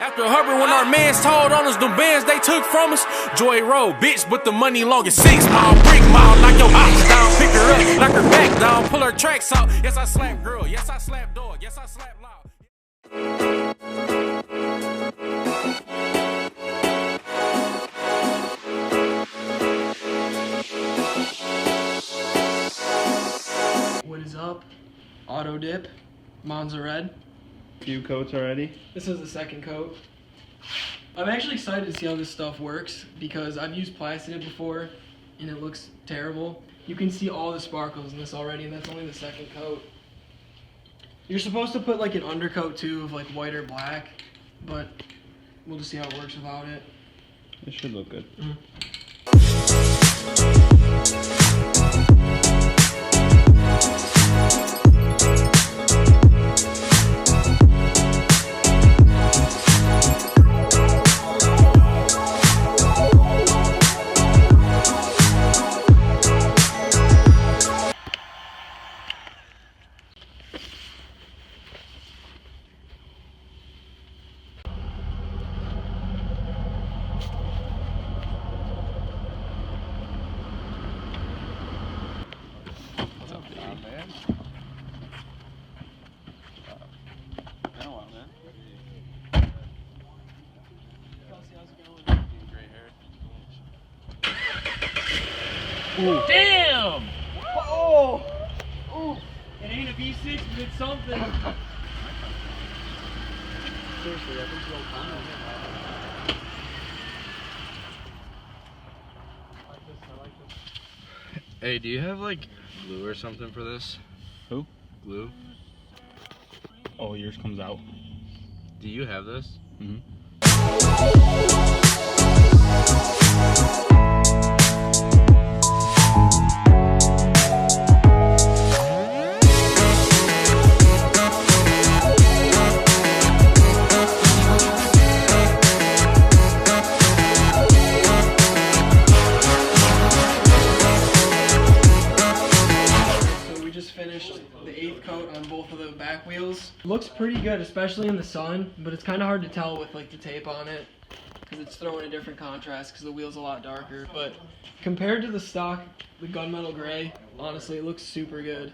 After Hubbard, when our mans told on us, the bands they took from us. Joy Road, bitch, but the money long as 6 mile. Brick mile, knock your ox down, pick her up, knock her back down, pull her tracks out. Yes, I slap girl, yes, I slap dog, yes, I slap loud. What is up? Auto dip, Monza red. Few coats already. This is the second coat. I'm actually excited to see how this stuff works because I've used Plastidip before and it looks terrible. You can see all the sparkles in this already, and that's only the second coat. You're supposed to put like an undercoat too of like white or black, but we'll just see how it works without it. It should look good. Ooh. Damn! Oh! Oh! It ain't a V6, but it's something. Seriously, I think you'll find it. I like this. Hey, do you have like glue or something for this? Who? Glue? Oh, yours comes out. Do you have this? Mm-hmm. The 8th coat on both of the back wheels. Looks pretty good, especially in the sun, but it's kind of hard to tell with like the tape on it because it's throwing a different contrast because the wheel's a lot darker. But compared to the stock, the gunmetal gray, honestly, it looks super good.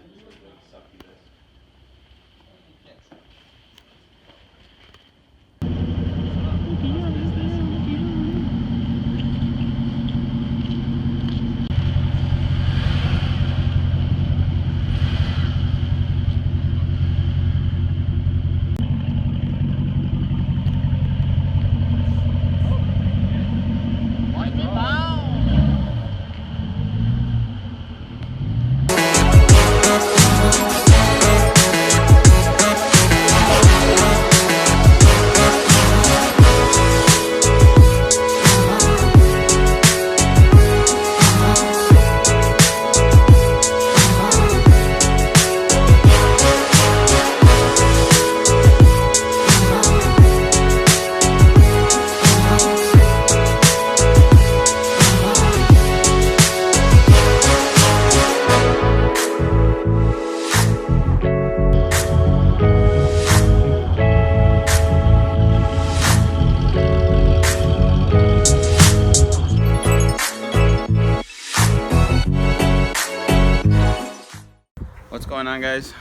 What's going on, guys?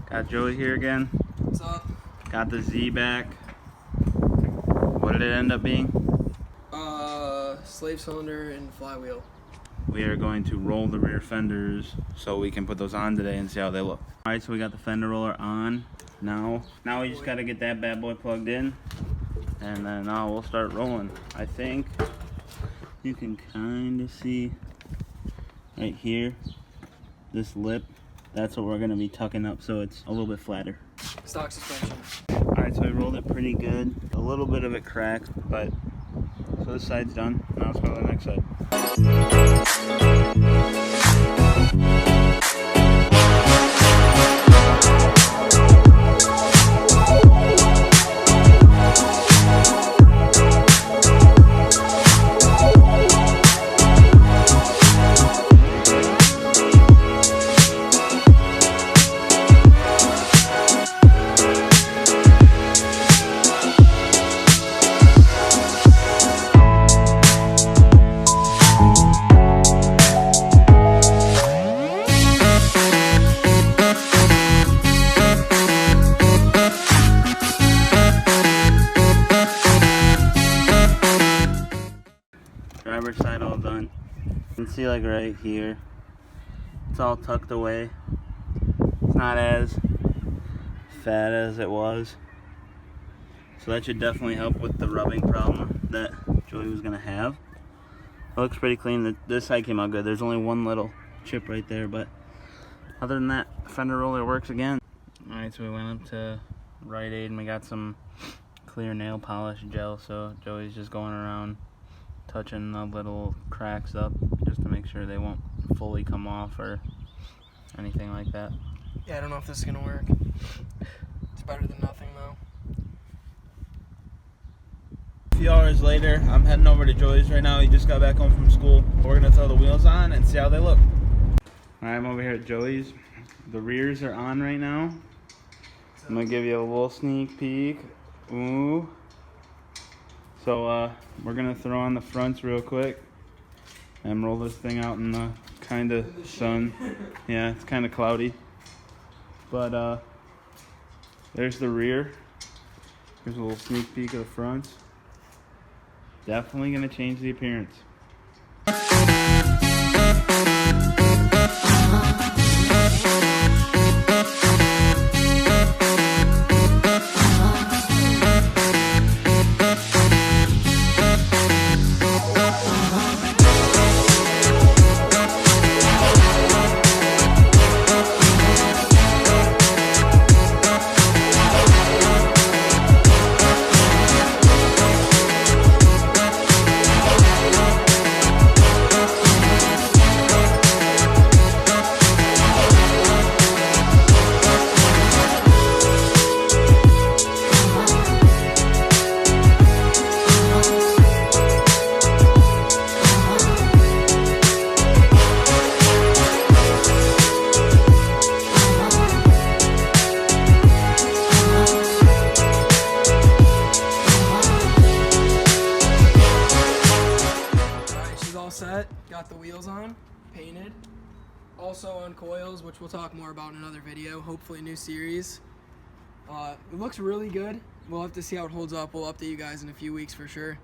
Got Joey here again. What's up? Got the Z back. What did it end up being? Slave cylinder and flywheel. We are going to roll the rear fenders so we can put those on today and see how they look. Alright, so we got the fender roller on. Now we just gotta get that bad boy plugged in, and then we'll start rolling. I think you can kind of see right here, this lip. That's what we're gonna be tucking up so it's a little bit flatter. Stock suspension. Alright, so we rolled it pretty good. A little bit of it cracked, but so this side's done. Now let's go to the next side. driver's side all done. You can see like right here, it's all tucked away. It's not as fat as it was. So that should definitely help with the rubbing problem that Joey was gonna have. It looks pretty clean. This side came out good. There's only one little chip right there, but other than that, fender roller works again. Alright, so we went up to Rite Aid and we got some clear nail polish gel, so Joey's just going around touching the little cracks up just to make sure they won't fully come off or anything like that. Yeah, I don't know if this is gonna work. It's better than nothing though. A few hours later, I'm heading over to Joey's right now. He just got back home from school. We're gonna throw the wheels on and see how they look. Alright, I'm over here at Joey's. The rears are on right now. I'm gonna give you a little sneak peek. Ooh. So we're gonna throw on the fronts real quick and roll this thing out in the kind of sun. Yeah, it's kind of cloudy. But there's the rear. Here's a little sneak peek of the fronts. Definitely gonna change the appearance. Set, got the wheels on, painted, also on coils, which we'll talk more about in another video, hopefully a new series. It looks really good. We'll have to see how it holds up. We'll update you guys in a few weeks for sure.